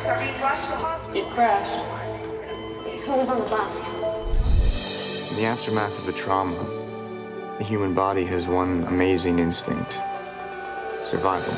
Students are being rushed to hospital. It crashed. Who was on the bus? In the aftermath of a trauma, the human body has one amazing instinct: survival.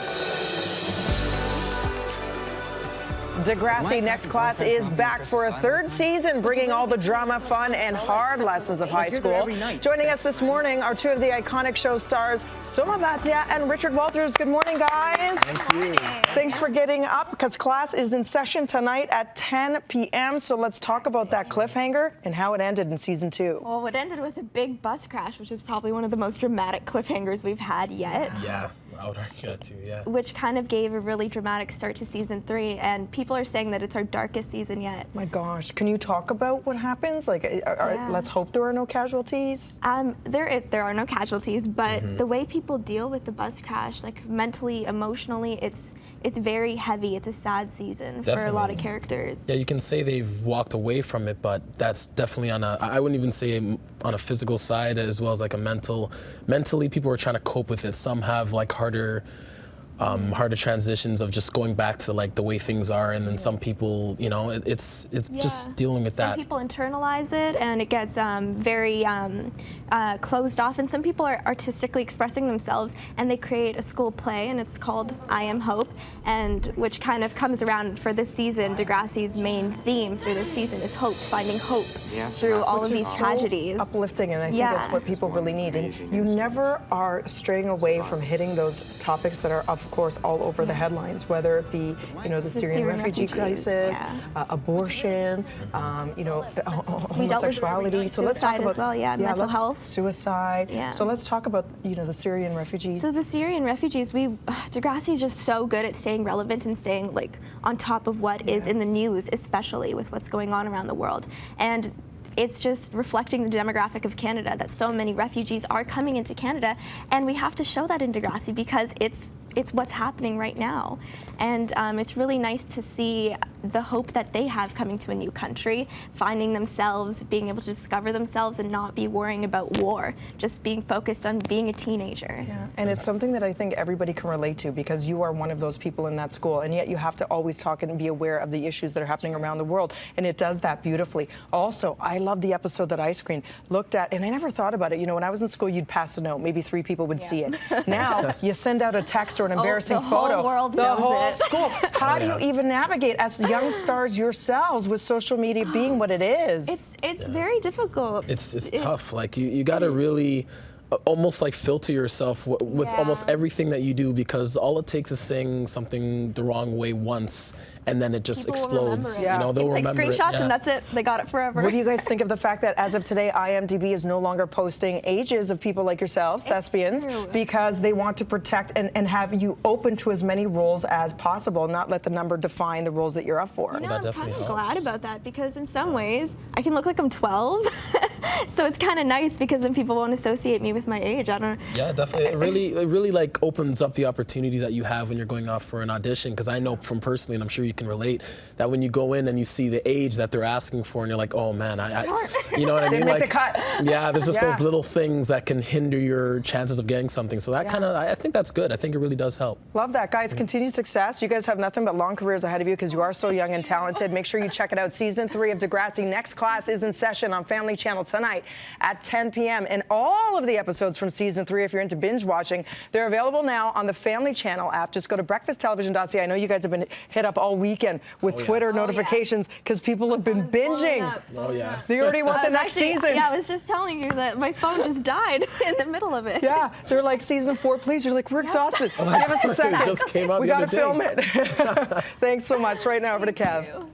Degrassi Next Class is back for a third season, bringing all the drama, fun, and hard lessons of high school. Joining us this morning are two of the iconic show stars, Soma, Bhatia, and Richard Walters. Good morning, guys. Thank you. Thanks for getting up, because class is in session tonight at 10 p.m. So let's talk about that cliffhanger and how it ended in season 2. Well, it ended with a big bus crash, which is probably one of the most dramatic cliffhangers we've had yet. Yeah, I would argue that too, yeah. Which kind of gave a really dramatic start to season 3, and people are saying that it's our darkest season yet. My gosh, can you talk about what happens? Like, let's hope there are no casualties. There are no casualties, but the way people deal with the bus crash, like mentally, emotionally, it's very heavy. It's a sad season for a lot of characters. Yeah, you can say they've walked away from it, but that's definitely on a, I wouldn't even say on a physical side as well as like a mentally people are trying to cope with it. Some have like harder transitions of just going back to like the way things are, and then some people, you know, it's just dealing with that. Some people internalize it and it gets very closed off, and some people are artistically expressing themselves and they create a school play, and it's called I Am Hope, and which kind of comes around for this season. Degrassi's main theme through this season is hope, finding hope through all of these tragedies. Uplifting, and I think that's what people really need. And you never are straying away from hitting those topics that are, of course, all over the headlines, whether it be, you know, the Syrian refugee crisis, abortion, you know, homosexuality. So let's talk about as well, mental health, suicide. So let's talk about, you know, the Syrian refugees. So the Syrian refugees, Degrassi is just so good at staying relevant and staying like on top of what is in the news, especially with what's going on around the world. And it's just reflecting the demographic of Canada, that so many refugees are coming into Canada, and we have to show that in Degrassi because it's what's happening right now. And it's really nice to see the hope that they have coming to a new country, finding themselves, being able to discover themselves and not be worrying about war, just being focused on being a teenager. Yeah, and it's something that I think everybody can relate to, because you are one of those people in that school, and yet you have to always talk and be aware of the issues that are happening around the world, and it does that beautifully. Also, I love the episode that I screened, looked at, and I never thought about it. You know, when I was in school, you'd pass a note, maybe 3 people would see it. Now, you send out a text or an embarrassing photo. The whole world knows it. The whole school. How do you even navigate as young stars yourselves with social media being what it is? It's very difficult. It's tough. Like you got to really almost like filter yourself with almost everything that you do, because all it takes is saying something the wrong way once, and then it just explodes. You know, they'll take remember screenshots it. and that's it. They got it forever. What do you guys think of the fact that as of today, IMDb is no longer posting ages of people like yourselves, thespians, because they want to protect and have you open to as many roles as possible, not let the number define the roles that you're up for? You know, I'm kind of glad about that, because in some ways I can look like I'm 12, so it's kind of nice because then people won't associate me with my age. I don't know. Yeah, definitely. It really like opens up the opportunities that you have when you're going off for an audition, because I know from personally, and I'm sure you can relate, that when you go in and you see the age that they're asking for, and you're like, oh man, you know what I mean? Didn't make the cut. Yeah, there's just those little things that can hinder your chances of getting something. So that kind of, I think that's good. I think it really does help. Love that, guys. Continued success. You guys have nothing but long careers ahead of you, because you are so young and talented. Make sure you check it out. Season 3 of Degrassi Next Class is in session on Family Channel tonight at 10 p.m. And all of the episodes from season 3, if you're into binge watching, they're available now on the Family Channel app. Just go to breakfasttelevision.ca. I know you guys have been hit up all weekend with Twitter notifications, because people have been binging. Oh yeah. They already want the next season. Yeah, I was just telling you that my phone just died in the middle of it. Yeah, so they're like, season 4, please. You're like, we're exhausted. Give us a second. It just came out We the got other to day. film it. Thanks so much. Right now, over to Kev.